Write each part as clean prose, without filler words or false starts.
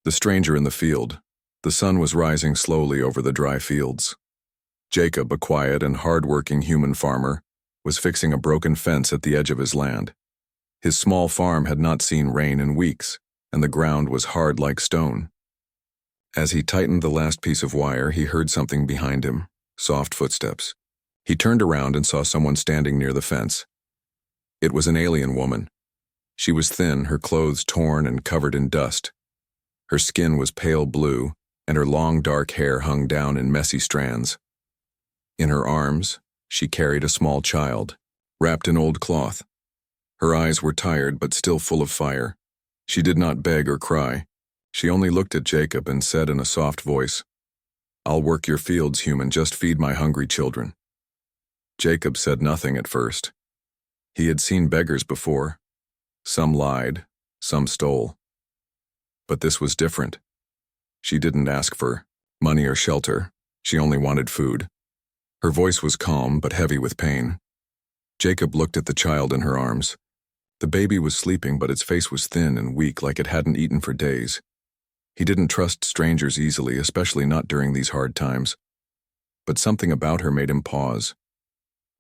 The stranger in the field. The sun was rising slowly over the dry fields. Jacob, a quiet and hard-working human farmer, was fixing a broken fence at the edge of his land. His small farm had not seen rain in weeks, and the ground was hard like stone. As he tightened the last piece of wire, he heard something behind him, soft footsteps. He turned around and saw someone standing near the fence. It was an alien woman. She was thin, her clothes torn and covered in dust. Her skin was pale blue, and her long dark hair hung down in messy strands. In her arms, she carried a small child, wrapped in old cloth. Her eyes were tired but still full of fire. She did not beg or cry. She only looked at Jacob and said in a soft voice, "I'll work your fields, human, just feed my hungry children." Jacob said nothing at first. He had seen beggars before. Some lied, some stole. But this was different. She didn't ask for money or shelter. She only wanted food. Her voice was calm but heavy with pain. Jacob looked at the child in her arms. The baby was sleeping, but its face was thin and weak, like it hadn't eaten for days. He didn't trust strangers easily, especially not during these hard times. But something about her made him pause.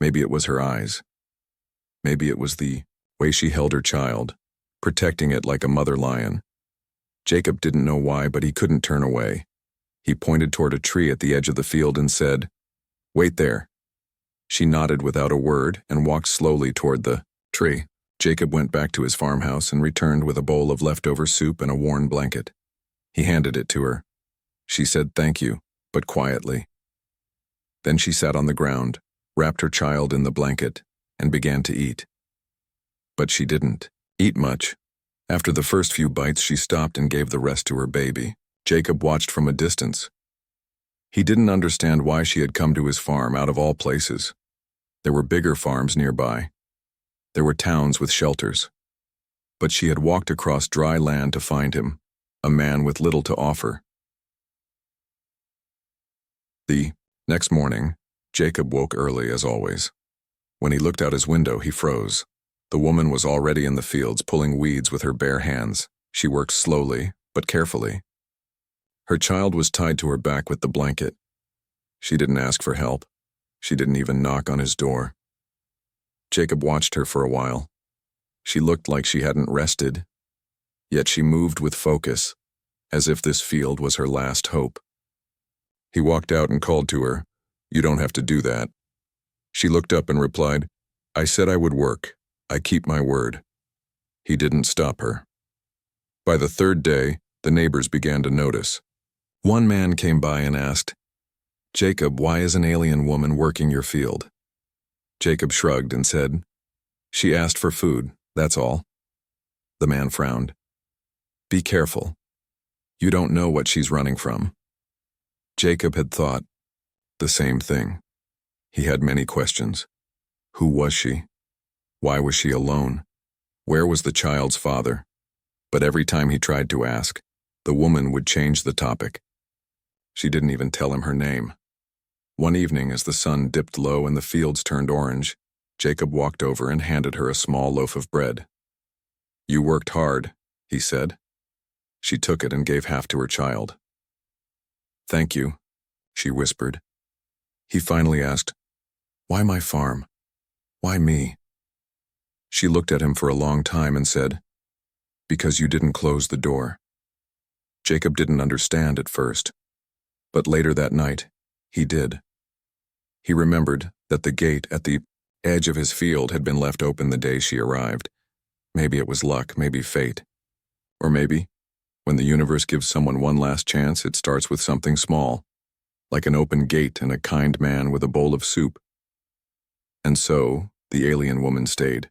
Maybe it was her eyes. Maybe it was the way she held her child, protecting it like a mother lion. Jacob didn't know why, but he couldn't turn away. He pointed toward a tree at the edge of the field and said, "Wait there." She nodded without a word and walked slowly toward the tree. Jacob went back to his farmhouse and returned with a bowl of leftover soup and a worn blanket. He handed it to her. She said thank you, but quietly. Then she sat on the ground, wrapped her child in the blanket, and began to eat. But she didn't eat much. After the first few bites, she stopped and gave the rest to her baby. Jacob watched from a distance. He didn't understand why she had come to his farm out of all places. There were bigger farms nearby. There were towns with shelters. But she had walked across dry land to find him, a man with little to offer. The next morning, Jacob woke early as always. When he looked out his window, he froze. The woman was already in the fields pulling weeds with her bare hands. She worked slowly, but carefully. Her child was tied to her back with the blanket. She didn't ask for help. She didn't even knock on his door. Jacob watched her for a while. She looked like she hadn't rested, yet she moved with focus, as if this field was her last hope. He walked out and called to her, "You don't have to do that." She looked up and replied, "I said I would work. I keep my word." He didn't stop her. By the third day, the neighbors began to notice. One man came by and asked, "Jacob, why is an alien woman working your field?" Jacob shrugged and said, "She asked for food, that's all." The man frowned. "Be careful. You don't know what she's running from." Jacob had thought the same thing. He had many questions. Who was she? Why was she alone? Where was the child's father? But every time he tried to ask, the woman would change the topic. She didn't even tell him her name. One evening, as the sun dipped low and the fields turned orange, Jacob walked over and handed her a small loaf of bread. "You worked hard," he said. She took it and gave half to her child. "Thank you," she whispered. He finally asked, "Why my farm? Why me?" She looked at him for a long time and said, "Because you didn't close the door." Jacob didn't understand at first, but later that night, he did. He remembered that the gate at the edge of his field had been left open the day she arrived. Maybe it was luck, maybe fate. Or maybe, when the universe gives someone one last chance, it starts with something small, like an open gate and a kind man with a bowl of soup. And so, the alien woman stayed.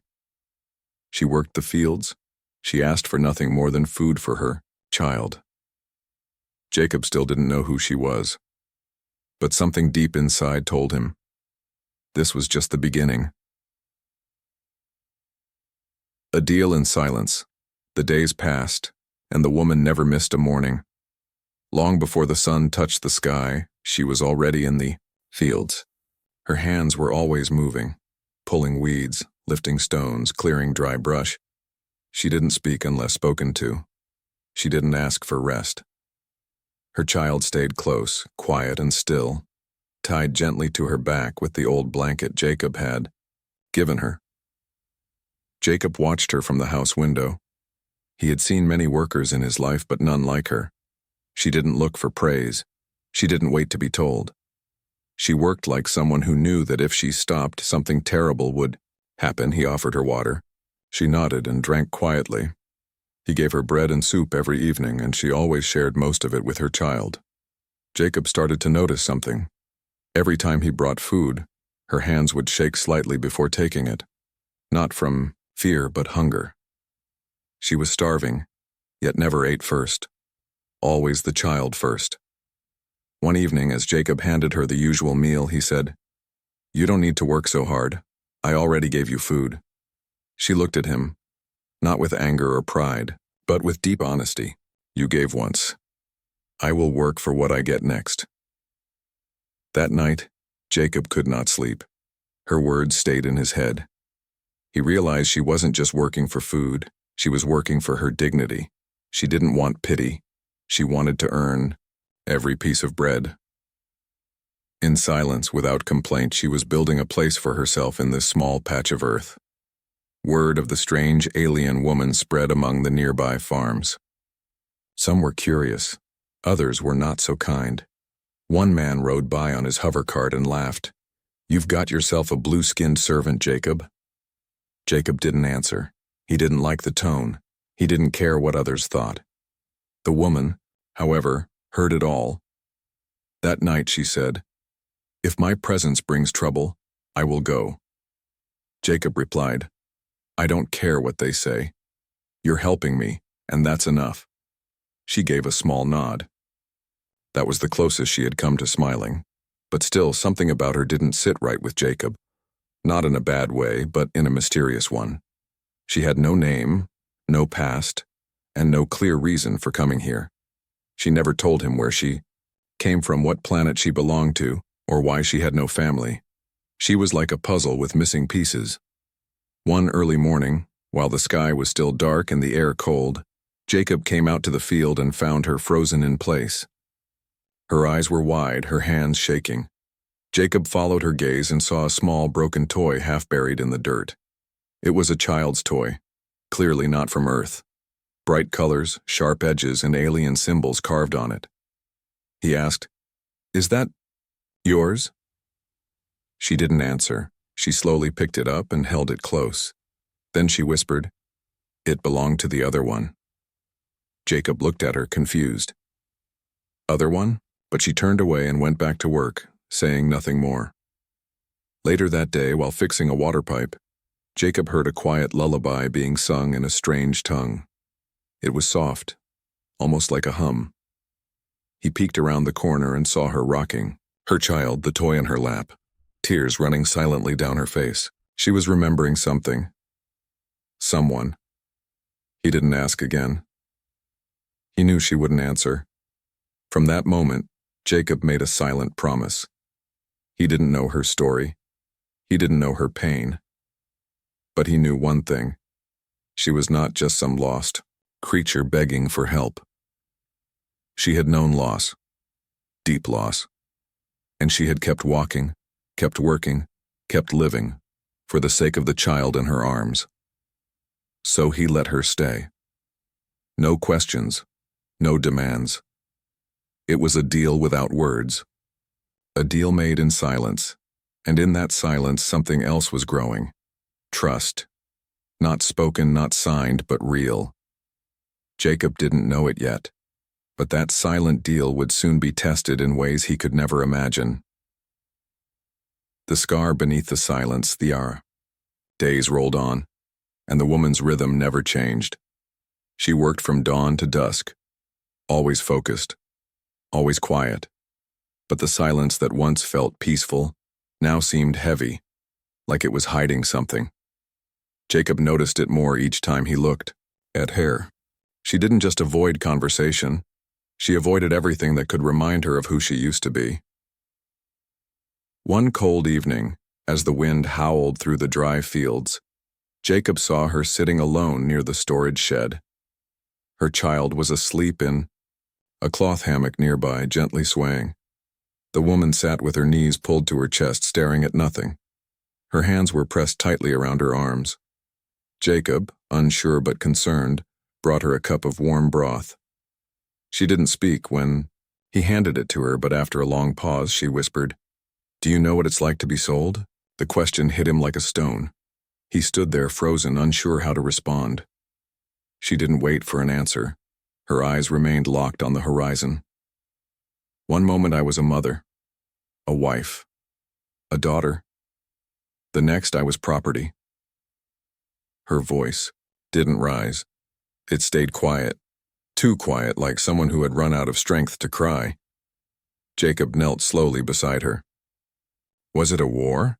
She worked the fields. She asked for nothing more than food for her child. Jacob still didn't know who she was, but something deep inside told him this was just the beginning. A deal in silence. The days passed, and the woman never missed a morning. Long before the sun touched the sky, she was already in the fields. Her hands were always moving, pulling weeds, lifting stones, clearing dry brush. She didn't speak unless spoken to. She didn't ask for rest. Her child stayed close, quiet and still, tied gently to her back with the old blanket Jacob had given her. Jacob watched her from the house window. He had seen many workers in his life, but none like her. She didn't look for praise. She didn't wait to be told. She worked like someone who knew that if she stopped, something terrible would happen. He offered her water. She nodded and drank quietly. He gave her bread and soup every evening, and she always shared most of it with her child. Jacob started to notice something. Every time he brought food, her hands would shake slightly before taking it. Not from fear, but hunger. She was starving, yet never ate first. Always the child first. One evening, as Jacob handed her the usual meal, he said, "You don't need to work so hard. I already gave you food." She looked at him, not with anger or pride, but with deep honesty. "You gave once. I will work for what I get next." That night, Jacob could not sleep. Her words stayed in his head. He realized she wasn't just working for food, she was working for her dignity. She didn't want pity. She wanted to earn every piece of bread. In silence, without complaint, she was building a place for herself in this small patch of earth. Word of the strange alien woman spread among the nearby farms. Some were curious. Others were not so kind. One man rode by on his hover cart and laughed. "You've got yourself a blue-skinned servant, Jacob." Jacob didn't answer. He didn't like the tone. He didn't care what others thought. The woman, however, heard it all. That night she said, "If my presence brings trouble, I will go." Jacob replied, "I don't care what they say. You're helping me, and that's enough." She gave a small nod. That was the closest she had come to smiling, but still something about her didn't sit right with Jacob. Not in a bad way, but in a mysterious one. She had no name, no past, and no clear reason for coming here. She never told him where she came from, what planet she belonged to, or why she had no family. She was like a puzzle with missing pieces. One early morning, while the sky was still dark and the air cold, Jacob came out to the field and found her frozen in place. Her eyes were wide, her hands shaking. Jacob followed her gaze and saw a small broken toy half buried in the dirt. It was a child's toy, clearly not from Earth. Bright colors, sharp edges, and alien symbols carved on it. He asked, "Is that yours?" She didn't answer. She slowly picked it up and held it close. Then she whispered, "It belonged to the other one." Jacob looked at her, confused. "Other one?" But she turned away and went back to work, saying nothing more. Later that day, while fixing a water pipe, Jacob heard a quiet lullaby being sung in a strange tongue. It was soft, almost like a hum. He peeked around the corner and saw her rocking, her child, the toy in her lap, tears running silently down her face. She was remembering something. Someone. He didn't ask again. He knew she wouldn't answer. From that moment, Jacob made a silent promise. He didn't know her story. He didn't know her pain. But he knew one thing. She was not just some lost creature begging for help. She had known loss, deep loss, and she had kept walking, kept working, kept living, for the sake of the child in her arms. So he let her stay. No questions, no demands. It was a deal without words. A deal made in silence, and in that silence something else was growing. Trust. Not spoken, not signed, but real. Jacob didn't know it yet, but that silent deal would soon be tested in ways he could never imagine. The scar beneath the silence, the hour. Days rolled on, and the woman's rhythm never changed. She worked from dawn to dusk, always focused, always quiet. But the silence that once felt peaceful now seemed heavy, like it was hiding something. Jacob noticed it more each time he looked at her. She didn't just avoid conversation. She avoided everything that could remind her of who she used to be. One cold evening, as the wind howled through the dry fields, Jacob saw her sitting alone near the storage shed. Her child was asleep in a cloth hammock nearby, gently swaying. The woman sat with her knees pulled to her chest, staring at nothing. Her hands were pressed tightly around her arms. Jacob, unsure but concerned, brought her a cup of warm broth. She didn't speak when he handed it to her, but after a long pause, she whispered, "Do you know what it's like to be sold?" The question hit him like a stone. He stood there frozen, unsure how to respond. She didn't wait for an answer. Her eyes remained locked on the horizon. One moment I was a mother, a wife, a daughter. The next I was property. Her voice didn't rise. It stayed quiet, too quiet, like someone who had run out of strength to cry. Jacob knelt slowly beside her. "Was it a war?"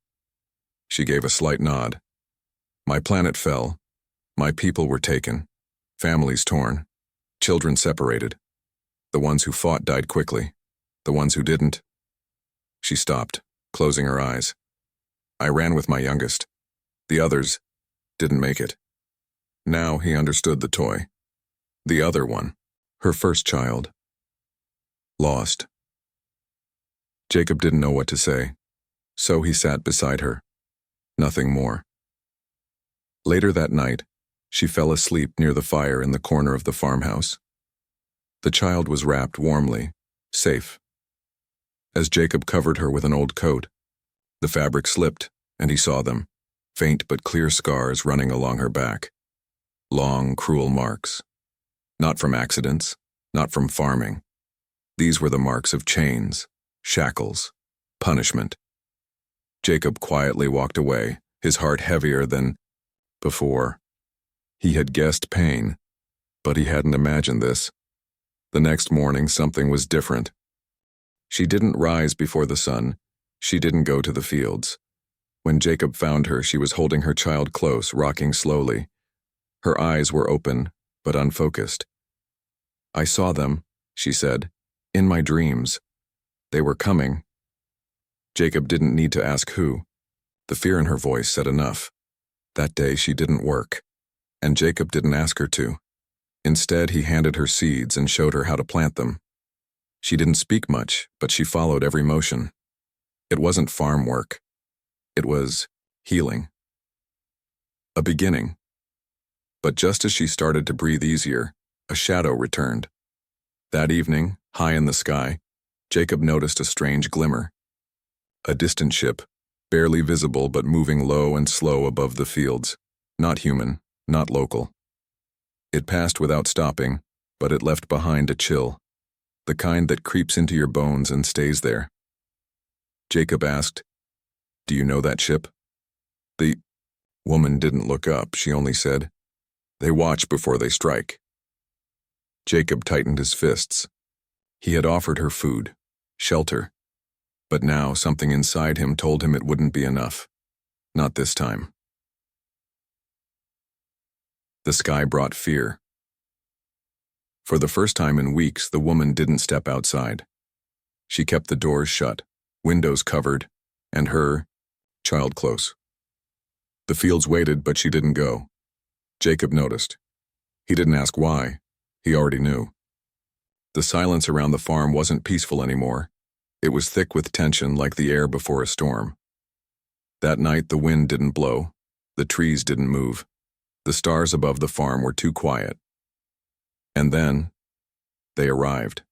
She gave a slight nod. "My planet fell. My people were taken. Families torn. Children separated. The ones who fought died quickly. The ones who didn't." She stopped, closing her eyes. "I ran with my youngest. The others didn't make it." Now he understood the toy. The other one, her first child, lost. Jacob didn't know what to say, so he sat beside her. Nothing more. Later that night, she fell asleep near the fire in the corner of the farmhouse. The child was wrapped warmly, safe. As Jacob covered her with an old coat, the fabric slipped, and he saw them, faint but clear scars running along her back. Long, cruel marks. Not from accidents, not from farming. These were the marks of chains, shackles, punishment. Jacob quietly walked away, his heart heavier than before. He had guessed pain, but he hadn't imagined this. The next morning, something was different. She didn't rise before the sun. She didn't go to the fields. When Jacob found her, she was holding her child close, rocking slowly. Her eyes were open, but unfocused. "I saw them," she said, "in my dreams. They were coming." Jacob didn't need to ask who. The fear in her voice said enough. That day she didn't work, and Jacob didn't ask her to. Instead, he handed her seeds and showed her how to plant them. She didn't speak much, but she followed every motion. It wasn't farm work. It was healing. A beginning. But just as she started to breathe easier, a shadow returned. That evening, high in the sky, Jacob noticed a strange glimmer. A distant ship, barely visible but moving low and slow above the fields. Not human, not local. It passed without stopping, but it left behind a chill. The kind that creeps into your bones and stays there. Jacob asked, "Do you know that ship?" The woman didn't look up. She only said, "They watch before they strike." Jacob tightened his fists. He had offered her food, shelter, but now something inside him told him it wouldn't be enough. Not this time. The sky brought fear. For the first time in weeks, the woman didn't step outside. She kept the doors shut, windows covered, and her child close. The fields waited, but she didn't go. Jacob noticed. He didn't ask why. He already knew. The silence around the farm wasn't peaceful anymore. It was thick with tension, like the air before a storm. That night, the wind didn't blow. The trees didn't move. The stars above the farm were too quiet. And then, they arrived.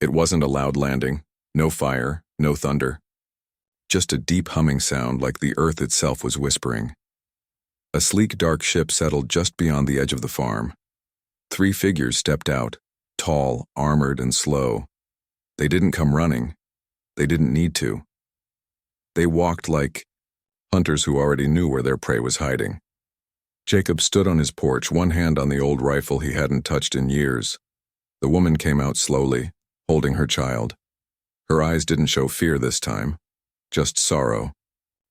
It wasn't a loud landing, no fire, no thunder. Just a deep humming sound like the earth itself was whispering. A sleek, dark ship settled just beyond the edge of the farm. 3 figures stepped out, tall, armored, and slow. They didn't come running. They didn't need to. They walked like hunters who already knew where their prey was hiding. Jacob stood on his porch, one hand on the old rifle he hadn't touched in years. The woman came out slowly, holding her child. Her eyes didn't show fear this time, just sorrow.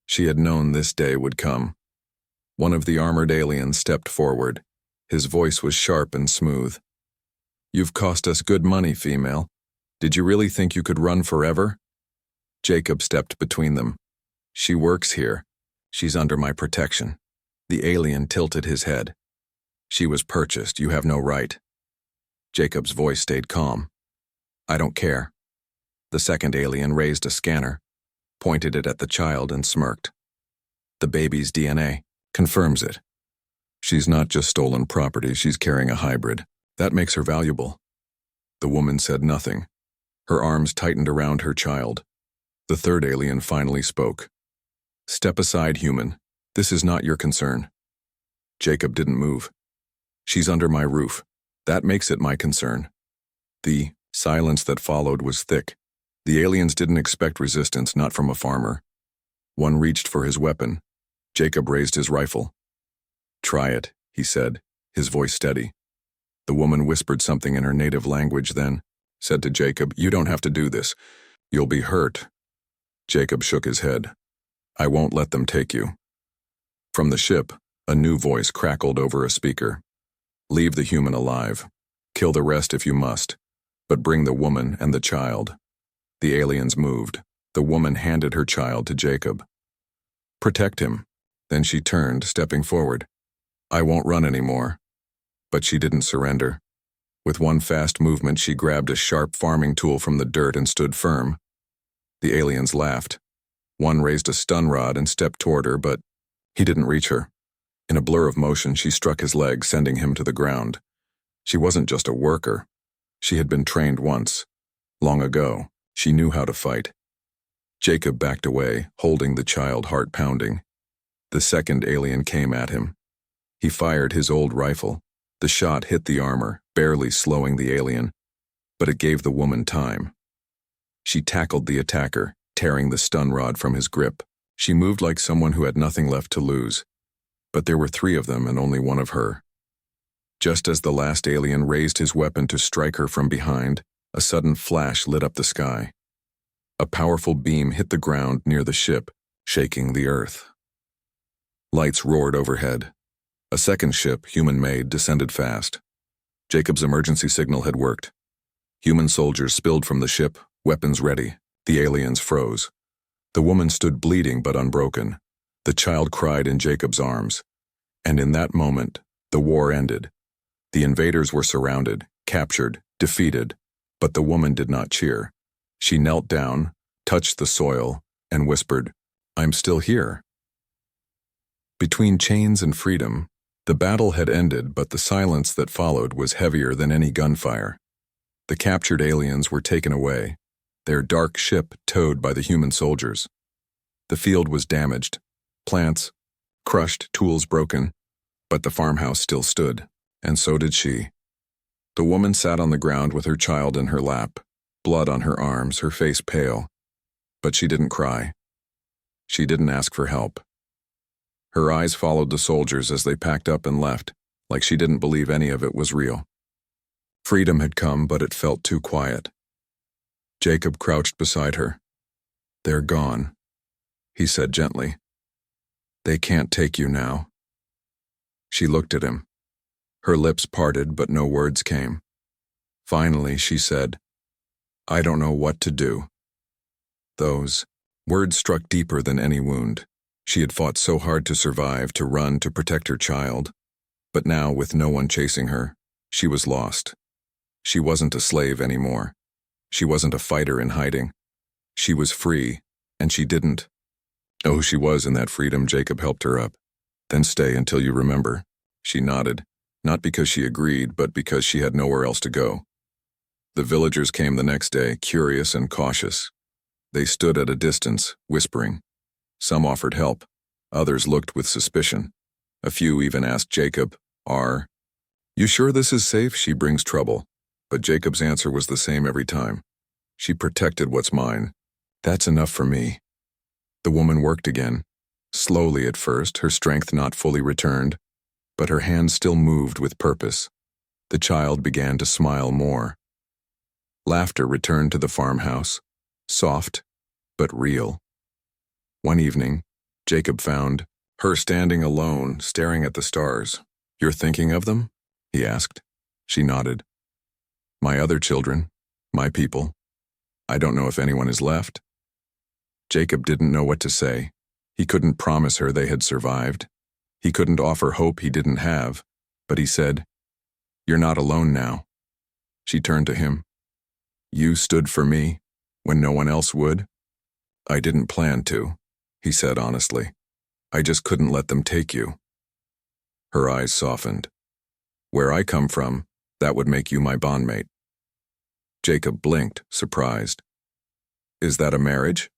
She had known this day would come. One of the armored aliens stepped forward. His voice was sharp and smooth. "You've cost us good money, female. Did you really think you could run forever?" Jacob stepped between them. "She works here. She's under my protection." The alien tilted his head. "She was purchased. You have no right." Jacob's voice stayed calm. I don't care. The second alien raised a scanner, pointed it at the child, and smirked. The baby's DNA confirms it. She's not just stolen property, she's carrying a hybrid. That makes her valuable. The woman said nothing. Her arms tightened around her child. The third alien finally spoke. Step aside, human. This is not your concern. Jacob didn't move. She's under my roof. That makes it my concern. The silence that followed was thick. The aliens didn't expect resistance, not from a farmer. One reached for his weapon. Jacob raised his rifle. Try it, he said, his voice steady. The woman whispered something in her native language, then said to Jacob, You don't have to do this. You'll be hurt. Jacob shook his head. I won't let them take you. From the ship, a new voice crackled over a speaker. Leave the human alive. Kill the rest if you must. But bring the woman and the child. The aliens moved. The woman handed her child to Jacob. Protect him. Then she turned, stepping forward. I won't run anymore. But she didn't surrender. With one fast movement, she grabbed a sharp farming tool from the dirt and stood firm. The aliens laughed. One raised a stun rod and stepped toward her, but he didn't reach her. In a blur of motion, she struck his leg, sending him to the ground. She wasn't just a worker. She had been trained once. Long ago, she knew how to fight. Jacob backed away, holding the child, heart pounding. The second alien came at him. He fired his old rifle. The shot hit the armor, barely slowing the alien, but it gave the woman time. She tackled the attacker, tearing the stun rod from his grip. She moved like someone who had nothing left to lose. But there were 3 of them and only one of her. Just as the last alien raised his weapon to strike her from behind, a sudden flash lit up the sky. A powerful beam hit the ground near the ship, shaking the earth. Lights roared overhead. A second ship, human-made, descended fast. Jacob's emergency signal had worked. Human soldiers spilled from the ship, weapons ready. The aliens froze. The woman stood bleeding but unbroken. The child cried in Jacob's arms. And in that moment, the war ended. The invaders were surrounded, captured, defeated, but the woman did not cheer. She knelt down, touched the soil, and whispered, I'm still here. Between chains and freedom, the battle had ended, but the silence that followed was heavier than any gunfire. The captured aliens were taken away, their dark ship towed by the human soldiers. The field was damaged, plants crushed, tools broken, but the farmhouse still stood, and so did she. The woman sat on the ground with her child in her lap, blood on her arms, her face pale. But she didn't cry. She didn't ask for help. Her eyes followed the soldiers as they packed up and left, like she didn't believe any of it was real. Freedom had come, but it felt too quiet. Jacob crouched beside her. They're gone, he said gently. They can't take you now. She looked at him. Her lips parted, but no words came. Finally, she said, I don't know what to do. Those words struck deeper than any wound. She had fought so hard to survive, to run, to protect her child. But now, with no one chasing her, she was lost. She wasn't a slave anymore. She wasn't a fighter in hiding. She was free, and she didn't. Oh, she was in that freedom. Jacob helped her up. Then stay until you remember. She nodded, not because she agreed, but because she had nowhere else to go. The villagers came the next day, curious and cautious. They stood at a distance, whispering. Some offered help. Others looked with suspicion. A few even asked Jacob, Are you sure this is safe? She brings trouble. But Jacob's answer was the same every time. She protected what's mine. That's enough for me. The woman worked again. Slowly at first, her strength not fully returned, but her hands still moved with purpose. The child began to smile more. Laughter returned to the farmhouse, soft but real. One evening, Jacob found her standing alone, staring at the stars. You're thinking of them? He asked. She nodded. My other children, my people. I don't know if anyone is left. Jacob didn't know what to say. He couldn't promise her they had survived. He couldn't offer hope he didn't have, but he said, You're not alone now. She turned to him. You stood for me when no one else would? I didn't plan to, he said honestly. I just couldn't let them take you. Her eyes softened. Where I come from, that would make you my bondmate. Jacob blinked, surprised. Is that a marriage?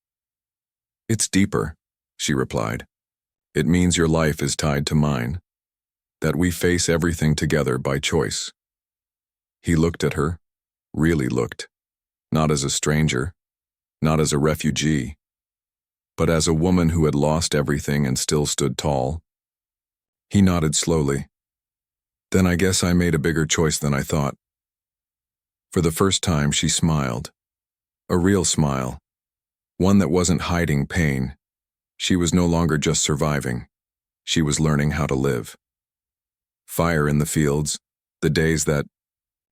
It's deeper, she replied. It means your life is tied to mine, that we face everything together by choice. He looked at her, really looked, not as a stranger, not as a refugee, but as a woman who had lost everything and still stood tall. He nodded slowly. Then I guess I made a bigger choice than I thought. For the first time, she smiled. A real smile. One that wasn't hiding pain. She was no longer just surviving. She was learning how to live. Fire in the fields, the days that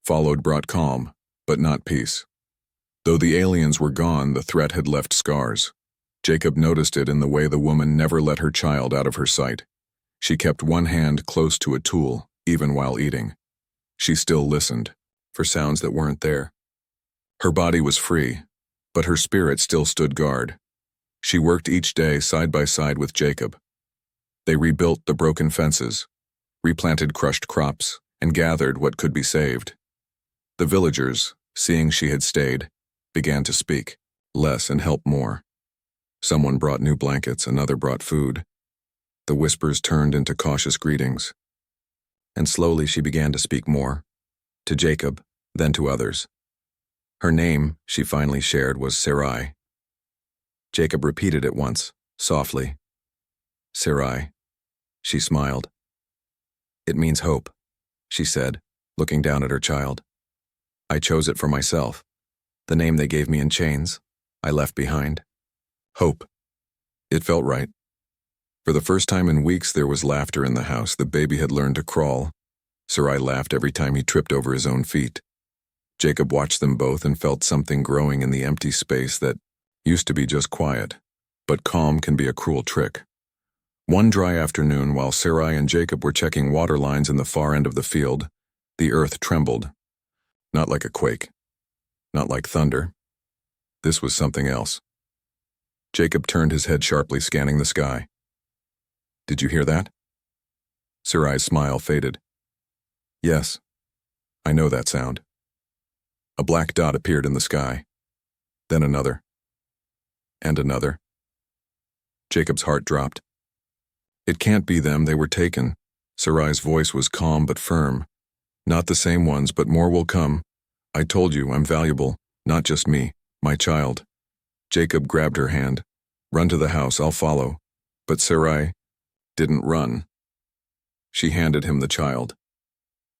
followed brought calm, but not peace. Though the aliens were gone, the threat had left scars. Jacob noticed it in the way the woman never let her child out of her sight. She kept one hand close to a tool, even while eating. She still listened, for sounds that weren't there. Her body was free, but her spirit still stood guard. She worked each day side by side with Jacob. They rebuilt the broken fences, replanted crushed crops, and gathered what could be saved. The villagers, seeing she had stayed, began to speak less and help more. Someone brought new blankets, another brought food. The whispers turned into cautious greetings. And slowly she began to speak more, to Jacob, then to others. Her name, she finally shared, was Sarai. Jacob repeated it once, softly. Sarai. She smiled. It means hope, she said, looking down at her child. I chose it for myself. The name they gave me in chains, I left behind. Hope. It felt right. For the first time in weeks, there was laughter in the house. The baby had learned to crawl. Sarai laughed every time he tripped over his own feet. Jacob watched them both and felt something growing in the empty space that used to be just quiet, but calm can be a cruel trick. One dry afternoon, while Sarai and Jacob were checking water lines in the far end of the field, the earth trembled. Not like a quake. Not like thunder. This was something else. Jacob turned his head sharply, scanning the sky. Did you hear that? Sarai's smile faded. Yes, I know that sound. A black dot appeared in the sky. Then another. And another. Jacob's heart dropped. It can't be them, they were taken. Sarai's voice was calm but firm. Not the same ones, but more will come. I told you I'm valuable, not just me, my child. Jacob grabbed her hand. Run to the house, I'll follow. But Sarai didn't run. She handed him the child.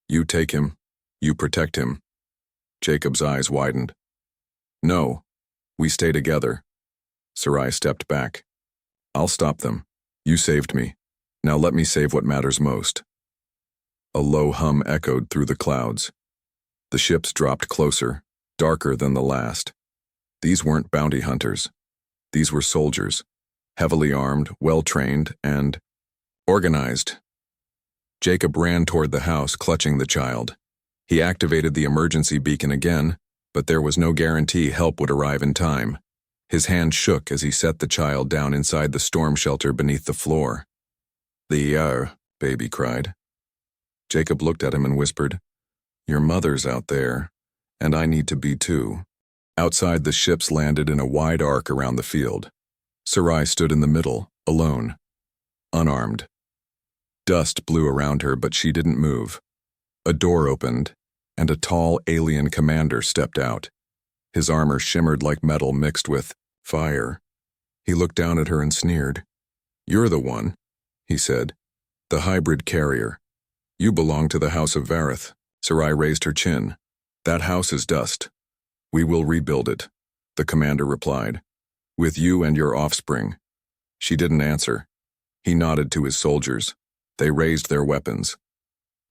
You take him. You protect him. Jacob's eyes widened. No, we stay together. Sarai stepped back. I'll stop them. You saved me. Now let me save what matters most. A low hum echoed through the clouds. The ships dropped closer, darker than the last. These weren't bounty hunters. These were soldiers, heavily armed, well-trained, and organized. Jacob ran toward the house, clutching the child. He activated the emergency beacon again, but there was no guarantee help would arrive in time. His hand shook as he set the child down inside the storm shelter beneath the floor. Baby cried. Jacob looked at him and whispered, Your mother's out there, and I need to be too. Outside, the ships landed in a wide arc around the field. Sarai stood in the middle, alone, unarmed. Dust blew around her, but she didn't move. A door opened, and a tall alien commander stepped out. His armor shimmered like metal mixed with fire. He looked down at her and sneered. You're the one, he said. The hybrid carrier. You belong to the House of Vareth. Sarai raised her chin. That house is dust. We will rebuild it, the commander replied. With you and your offspring. She didn't answer. He nodded to his soldiers. They raised their weapons.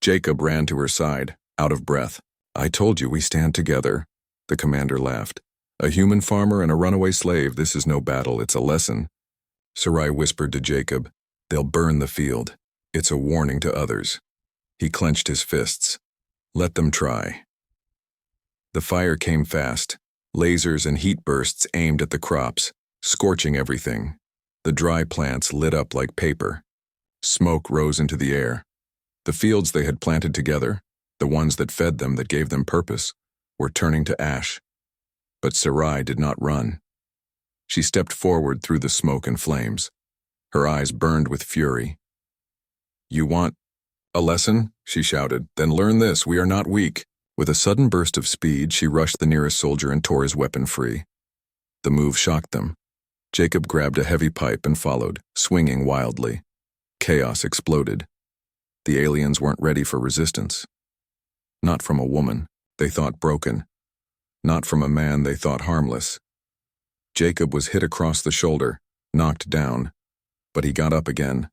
Jacob ran to her side, out of breath. I told you we stand together, the commander laughed. A human farmer and a runaway slave, this is no battle, it's a lesson. Sarai whispered to Jacob, They'll burn the field. It's a warning to others. He clenched his fists. Let them try. The fire came fast. Lasers and heat bursts aimed at the crops, scorching everything. The dry plants lit up like paper. Smoke rose into the air. The fields they had planted together, the ones that fed them, that gave them purpose, were turning to ash. But Sarai did not run. She stepped forward through the smoke and flames. Her eyes burned with fury. "You want a lesson?" she shouted. "Then learn this. We are not weak." With a sudden burst of speed, she rushed the nearest soldier and tore his weapon free. The move shocked them. Jacob grabbed a heavy pipe and followed, swinging wildly. Chaos exploded. The aliens weren't ready for resistance. Not from a woman they thought broken. Not from a man they thought harmless. Jacob was hit across the shoulder, knocked down, but he got up again.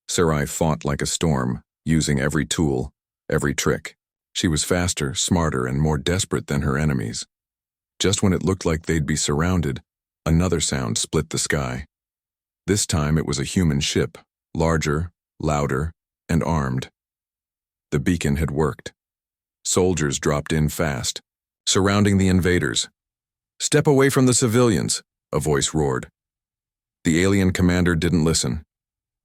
Sarai fought like a storm, using every tool, every trick. She was faster, smarter, and more desperate than her enemies. Just when it looked like they'd be surrounded, another sound split the sky. This time it was a human ship, larger, louder, and armed. The beacon had worked. Soldiers dropped in fast, surrounding the invaders. "Step away from the civilians," a voice roared. The alien commander didn't listen.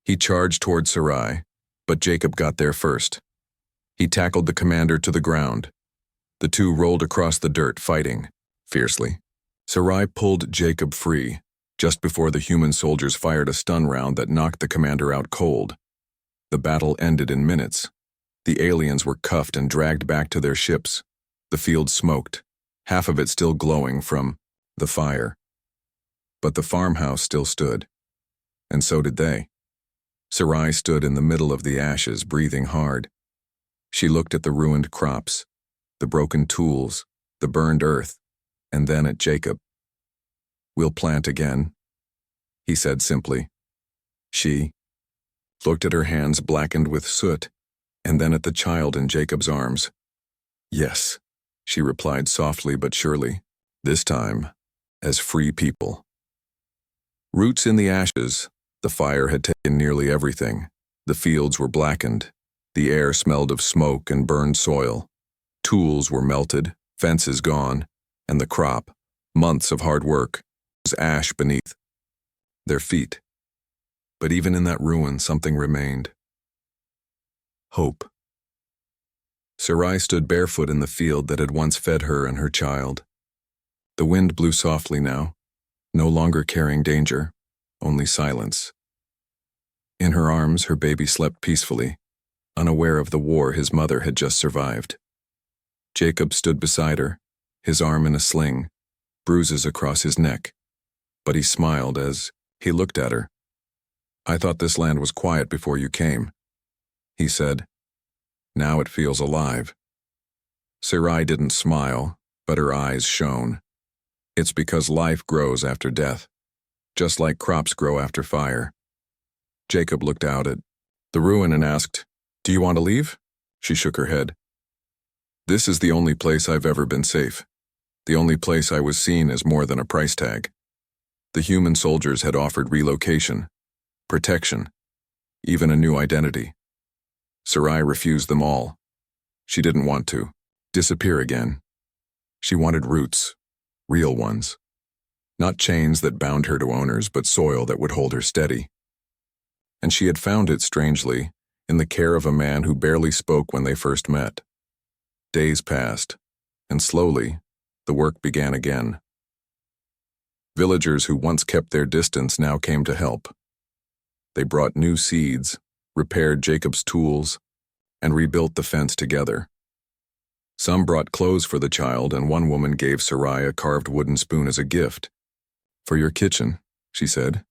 He charged toward Sarai, but Jacob got there first. He tackled the commander to the ground. The two rolled across the dirt, fighting fiercely. Sarai pulled Jacob free, just before the human soldiers fired a stun round that knocked the commander out cold. The battle ended in minutes. The aliens were cuffed and dragged back to their ships. The field smoked, half of it still glowing from the fire. But the farmhouse still stood, and so did they. Sarai stood in the middle of the ashes, breathing hard. She looked at the ruined crops, the broken tools, the burned earth, and then at Jacob. "We'll plant again," he said simply. She looked at her hands blackened with soot, and then at the child in Jacob's arms. "Yes," she replied softly but surely, this time as free people. Roots in the ashes, the fire had taken nearly everything. The fields were blackened. The air smelled of smoke and burned soil. Tools were melted, fences gone, and the crop, months of hard work, was ash beneath their feet. But even in that ruin, something remained. Hope. Sarai stood barefoot in the field that had once fed her and her child. The wind blew softly now, no longer carrying danger, only silence. In her arms, her baby slept peacefully, unaware of the war his mother had just survived. Jacob stood beside her, his arm in a sling, bruises across his neck, but he smiled as he looked at her. "I thought this land was quiet before you came," he said. "Now it feels alive." Sarai didn't smile, but her eyes shone. "It's because life grows after death, just like crops grow after fire." Jacob looked out at the ruin and asked, "Do you want to leave?" She shook her head. "This is the only place I've ever been safe. The only place I was seen as more than a price tag." The human soldiers had offered relocation, protection, even a new identity. Sarai refused them all. She didn't want to disappear again. She wanted roots, real ones. Not chains that bound her to owners, but soil that would hold her steady. And she had found it, strangely, in the care of a man who barely spoke when they first met. Days passed, and slowly, the work began again. Villagers who once kept their distance now came to help. They brought new seeds, repaired Jacob's tools, and rebuilt the fence together. Some brought clothes for the child, and one woman gave Sarai a carved wooden spoon as a gift. "For your kitchen," she said.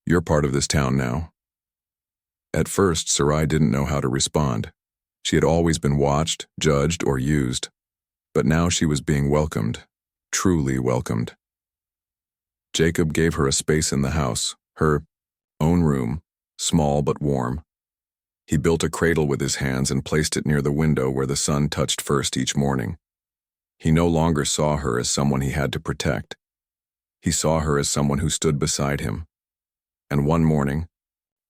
"You're part of this town now." At first, Sarai didn't know how to respond. She had always been watched, judged, or used. But now she was being welcomed, truly welcomed. Jacob gave her a space in the house, her own room, small but warm. He built a cradle with his hands and placed it near the window where the sun touched first each morning. He no longer saw her as someone he had to protect. He saw her as someone who stood beside him. And one morning,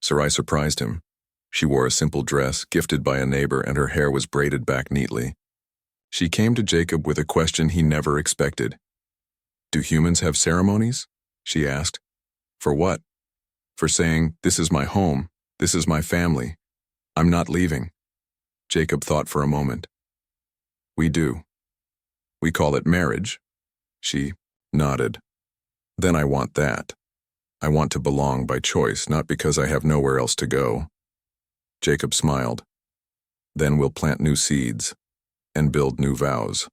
Sarai surprised him. She wore a simple dress, gifted by a neighbor, and her hair was braided back neatly. She came to Jacob with a question he never expected. "Do humans have ceremonies?" she asked. "For what?" "For saying, 'This is my home, this is my family, I'm not leaving.'" Jacob thought for a moment. "We do. We call it marriage." She nodded. "Then I want that. I want to belong by choice, not because I have nowhere else to go." Jacob smiled. "Then we'll plant new seeds and build new vows."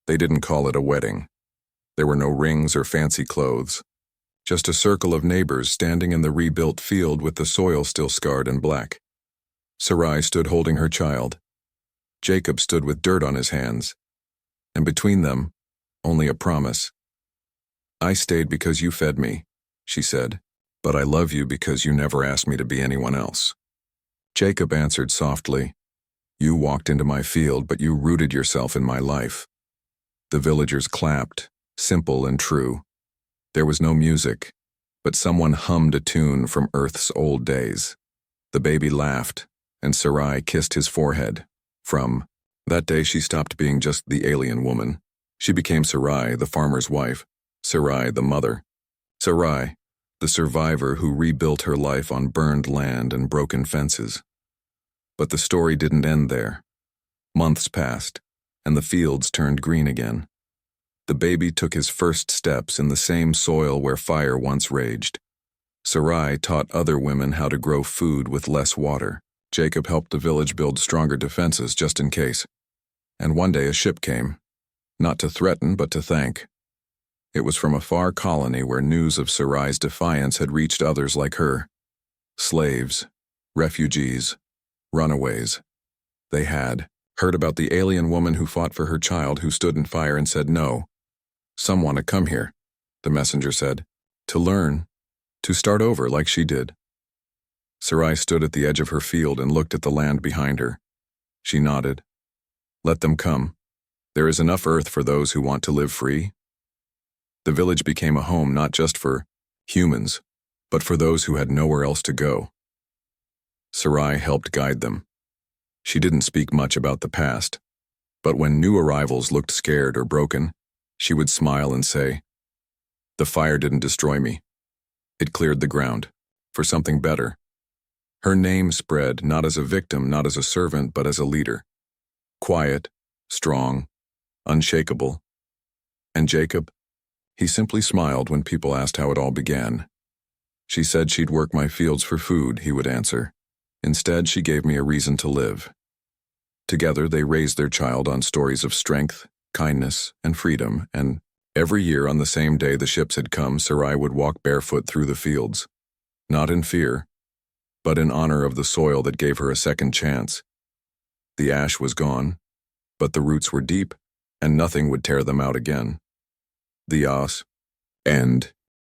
They didn't call it a wedding. There were no rings or fancy clothes, just a circle of neighbors standing in the rebuilt field with the soil still scarred and black. Sarai stood holding her child. Jacob stood with dirt on his hands, and between them, only a promise. "I stayed because you fed me," she said, "but I love you because you never asked me to be anyone else." Jacob answered softly, "You walked into my field, but you rooted yourself in my life." The villagers clapped, simple and true. There was no music, but someone hummed a tune from Earth's old days. The baby laughed, and Sarai kissed his forehead. From that day she stopped being just the alien woman. She became Sarai, the farmer's wife, Sarai, the mother. Sarai, the survivor who rebuilt her life on burned land and broken fences. But the story didn't end there. Months passed, and the fields turned green again. The baby took his first steps in the same soil where fire once raged. Sarai taught other women how to grow food with less water. Jacob helped the village build stronger defenses just in case. And one day a ship came, not to threaten but to thank. It was from a far colony where news of Sarai's defiance had reached others like her. Slaves, refugees, runaways. They had heard about the alien woman who fought for her child, who stood in fire and said no. "Some want to come here," the messenger said, "to learn, to start over like she did." Sarai stood at the edge of her field and looked at the land behind her. She nodded. "Let them come. There is enough earth for those who want to live free." The village became a home not just for humans, but for those who had nowhere else to go. Sarai helped guide them. She didn't speak much about the past, but when new arrivals looked scared or broken, she would smile and say, "The fire didn't destroy me. It cleared the ground for something better." Her name spread not as a victim, not as a servant, but as a leader. Quiet, strong, unshakable. And Jacob? He simply smiled when people asked how it all began. "She said she'd work my fields for food," he would answer. "Instead, she gave me a reason to live." Together, they raised their child on stories of strength, kindness, and freedom, and every year on the same day the ships had come, Sarai would walk barefoot through the fields. Not in fear, but in honor of the soil that gave her a second chance. The ash was gone, but the roots were deep, and nothing would tear them out again. The end.